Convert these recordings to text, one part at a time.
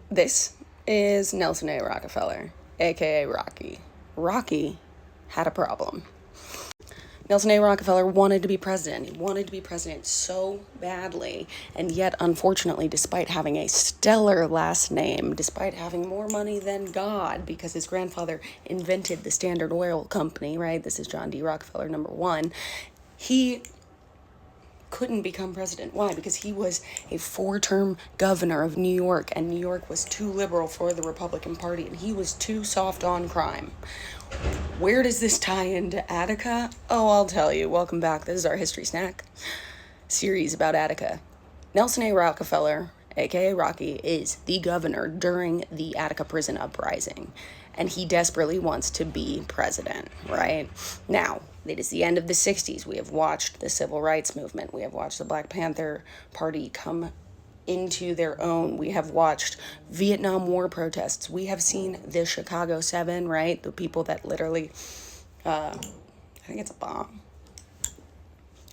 This is Nelson A. Rockefeller, aka Rocky. Rocky had a problem. Nelson A. Rockefeller wanted to be president. He wanted to be president so badly, and yet, unfortunately, despite having a stellar last name, despite having more money than God, because his grandfather invented the Standard Oil Company, right? This is John D. Rockefeller, number one. He couldn't become president. Why? Because he was a 4-term governor of New York, and New York was too liberal for the Republican Party, and he was too soft on crime. Where does this tie into Attica? Oh, I'll tell you. Welcome back. This is our History Snack series about Attica. Nelson A. Rockefeller, aka Rocky, is the governor during the Attica prison uprising, and he desperately wants to be president, right? Now, it is the end of the 60s. We have watched the civil rights movement. We have watched the Black Panther Party come into their own. We have watched Vietnam War protests. We have seen the Chicago 7, right? The people that literally, I think it's a bomb.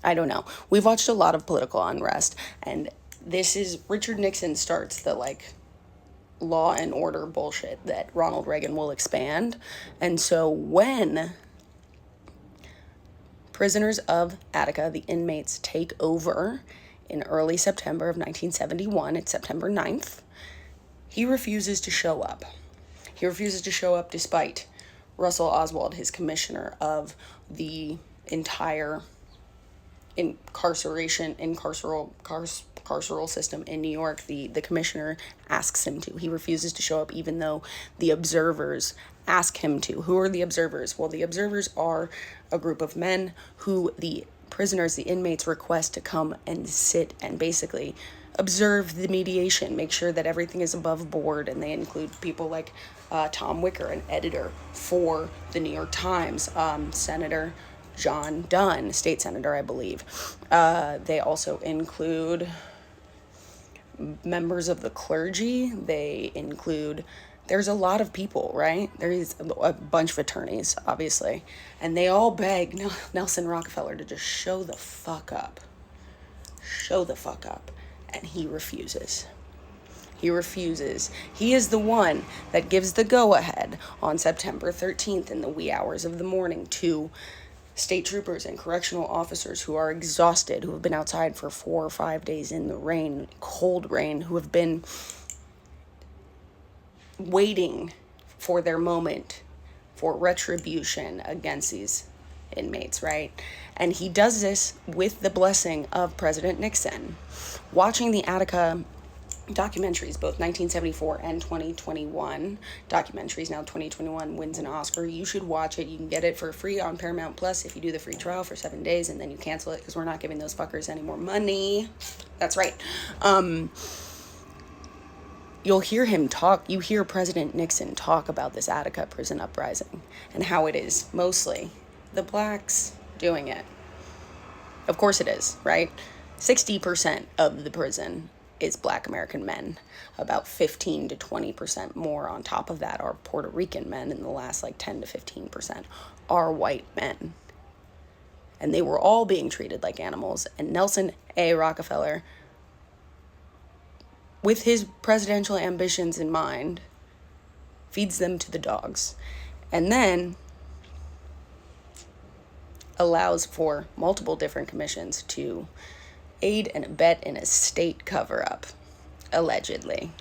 I don't know. We've watched a lot of political unrest, and this is, Richard Nixon starts the, law and order bullshit that Ronald Reagan will expand. And so when prisoners of Attica, the inmates, take over in early September of 1971, it's September 9th, he refuses to show up. He refuses to show up despite Russell Oswald, his commissioner of the entire carceral system in New York. The commissioner asks him to. He refuses to show up even though the observers ask him to. Who are the observers? Well, the observers are a group of men who the prisoners, the inmates, request to come and sit and basically observe the mediation, make sure that everything is above board, and they include people like Tom Wicker, an editor for the New York Times, Senator John Dunn, state senator, I believe. They also include members of the clergy. They include, there's a lot of people, right? There is a bunch of attorneys, obviously. And they all beg Nelson Rockefeller to just show the fuck up. Show the fuck up. And he refuses. He refuses. He is the one that gives the go-ahead on September 13th in the wee hours of the morning to state troopers and correctional officers who are exhausted, who have been outside for 4 or 5 days in the rain, cold rain, who have been waiting for their moment for retribution against these inmates, right? And he does this with the blessing of President Nixon. Watching the Attica documentaries, both 1974 and 2021 documentaries. Now 2021 wins an Oscar. You should watch it. You can get it for free on Paramount Plus if you do the free trial for 7 days, and then you cancel it because we're not giving those fuckers any more money. That's right. You'll hear him talk. You hear President Nixon talk about this Attica prison uprising and how it is mostly the blacks doing it. Of course it is, right? 60% of the prison is Black American men. About 15 to 20% more on top of that are Puerto Rican men, and the last 10 to 15% are white men. And they were all being treated like animals, and Nelson A. Rockefeller, with his presidential ambitions in mind, feeds them to the dogs, and then allows for multiple different commissions to aid and abet in a state cover-up, allegedly.